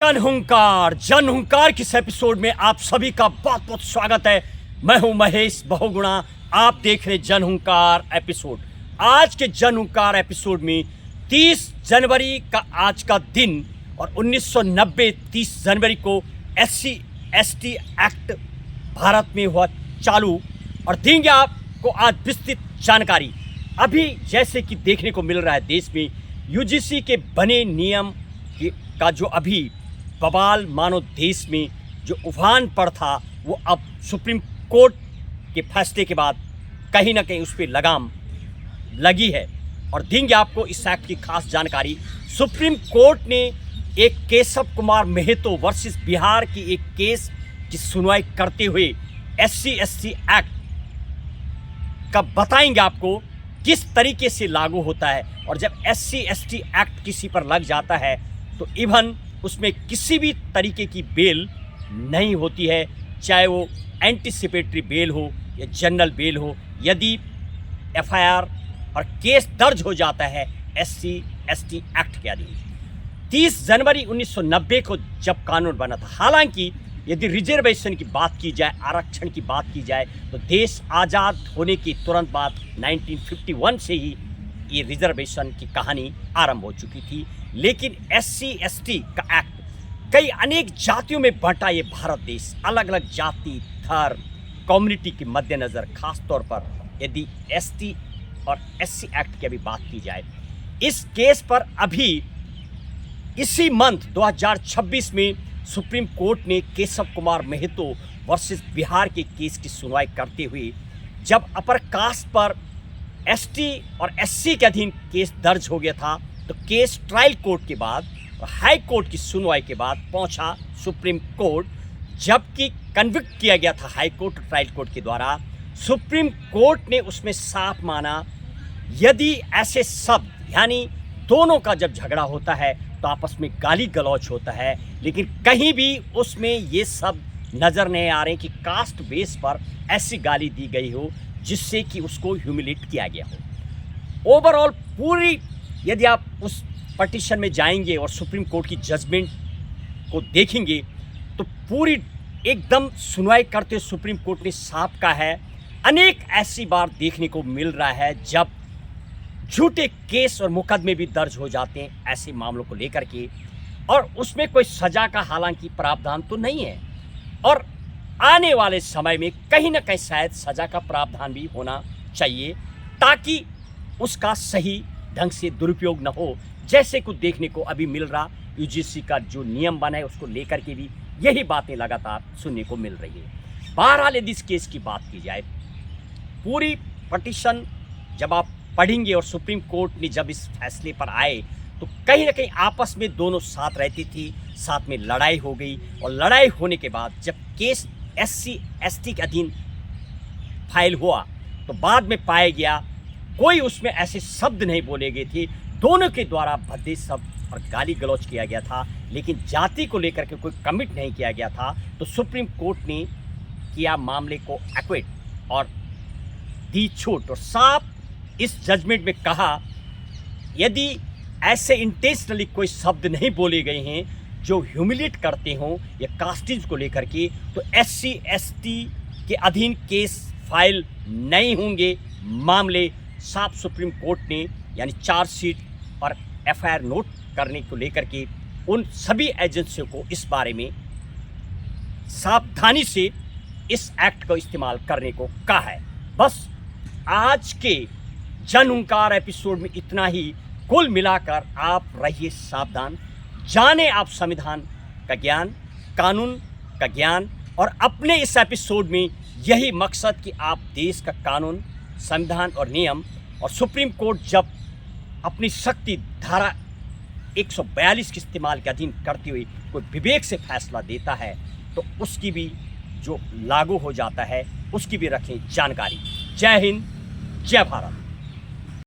जनहुंकार किस एपिसोड में आप सभी का बहुत बहुत स्वागत है। मैं हूं महेश बहुगुणा। आप देख रहे जनहुंकार एपिसोड। आज के जनहुंकार एपिसोड में 30 जनवरी का आज का दिन और 1990 30 जनवरी को SC/ST एक्ट भारत में हुआ चालू और देंगे आपको आज विस्तृत जानकारी। अभी जैसे कि देखने को मिल रहा है देश में UGC के बने नियम का जो अभी बवाल मानो देश में जो उफान पर था वो अब सुप्रीम कोर्ट के फैसले के बाद कहीं ना कहीं उस पर लगाम लगी है और देंगे आपको इस एक्ट की खास जानकारी। सुप्रीम कोर्ट ने एक केशव कुमार मेहतो वर्सेस बिहार की एक केस की सुनवाई करते हुए SC/ST एक्ट का बताएंगे आपको किस तरीके से लागू होता है। और जब SC/ST एक्ट किसी पर लग जाता है तो इवन उसमें किसी भी तरीके की बेल नहीं होती है, चाहे वो एंटीसिपेटरी बेल हो या जनरल बेल हो। यदि FIR और केस दर्ज हो जाता है SC/ST एक्ट के अधीन। 30 जनवरी 1990 को जब कानून बना था, हालांकि यदि रिजर्वेशन की बात की जाए, आरक्षण की बात की जाए तो देश आज़ाद होने के तुरंत बाद 1951 से ही ये रिजर्वेशन की कहानी आरंभ हो चुकी थी। लेकिन SC/ST का एक्ट कई अनेक जातियों में बांटा ये भारत देश, अलग अलग जाति धर्म कम्युनिटी के मद्देनज़र खास तौर पर यदि ST और SC एक्ट की अभी बात की जाए, इस केस पर अभी इसी मंथ 2026 में सुप्रीम कोर्ट ने केशव कुमार मेहतो वर्सेस बिहार के केस की सुनवाई करते हुए जब अपर कास्ट पर ST और SC के अधीन केस दर्ज हो गया था तो केस ट्रायल कोर्ट के बाद और हाई कोर्ट की सुनवाई के बाद पहुंचा सुप्रीम कोर्ट। जबकि कन्विक्ट किया गया था हाई कोर्ट और ट्रायल कोर्ट के द्वारा, सुप्रीम कोर्ट ने उसमें साफ माना यदि ऐसे शब्द यानी दोनों का जब झगड़ा होता है तो आपस में गाली गलौच होता है, लेकिन कहीं भी उसमें ये शब्द नज़र नहीं आ रहे कि कास्ट बेस पर ऐसी गाली दी गई हो जिससे कि उसको ह्यूमिलेट किया गया हो। ओवरऑल पूरी यदि आप उस पटिशन में जाएंगे और सुप्रीम कोर्ट की जजमेंट को देखेंगे तो पूरी एकदम सुनवाई करते सुप्रीम कोर्ट ने साफ कहा है। अनेक ऐसी बार देखने को मिल रहा है जब झूठे केस और मुकदमे भी दर्ज हो जाते हैं ऐसे मामलों को लेकर के, और उसमें कोई सज़ा का हालांकि प्रावधान तो नहीं है और आने वाले समय में कहीं ना कहीं शायद सज़ा का प्रावधान भी होना चाहिए ताकि उसका सही ढंग से दुरुपयोग न हो, जैसे कुछ देखने को अभी मिल रहा। UGC का जो नियम बना है उसको लेकर के भी यही बातें लगातार सुनने को मिल रही है। बहरहाल यदि इस केस की बात की जाए, पूरी पटिशन जब आप पढ़ेंगे और सुप्रीम कोर्ट ने जब इस फैसले पर आए तो कहीं ना कहीं आपस में दोनों साथ रहती थी, साथ में लड़ाई हो गई और लड़ाई होने के बाद जब केस SC/ST के अधीन फाइल हुआ तो बाद में पाया गया कोई उसमें ऐसे शब्द नहीं बोले गए थे, दोनों के द्वारा भद्दे शब्द और गाली गलौच किया गया था, लेकिन जाति को लेकर के कोई कमिट नहीं किया गया था। तो सुप्रीम कोर्ट ने किया मामले को एक्वेट और दी छूट और साफ इस जजमेंट में कहा यदि ऐसे इंटेंशनली कोई शब्द नहीं बोले गए हैं जो ह्यूमिलेट करते हों या कास्टिंग को लेकर के तो SC/ST के अधीन केस फाइल नहीं होंगे। मामले साफ सुप्रीम कोर्ट ने यानी चार्जशीट और FIR नोट करने को लेकर के उन सभी एजेंसियों को इस बारे में सावधानी से इस एक्ट को इस्तेमाल करने को कहा है। बस आज के जनहुंकार एपिसोड में इतना ही। कुल मिलाकर आप रहिए सावधान, जाने आप संविधान का ज्ञान, कानून का ज्ञान, और अपने इस एपिसोड में यही मकसद कि आप देश का कानून, संविधान और नियम और सुप्रीम कोर्ट जब अपनी शक्ति धारा 142 के इस्तेमाल के अधीन करते हुए कोई विवेक से फैसला देता है तो उसकी भी जो लागू हो जाता है उसकी भी रखें जानकारी। जय हिंद, जय भारत।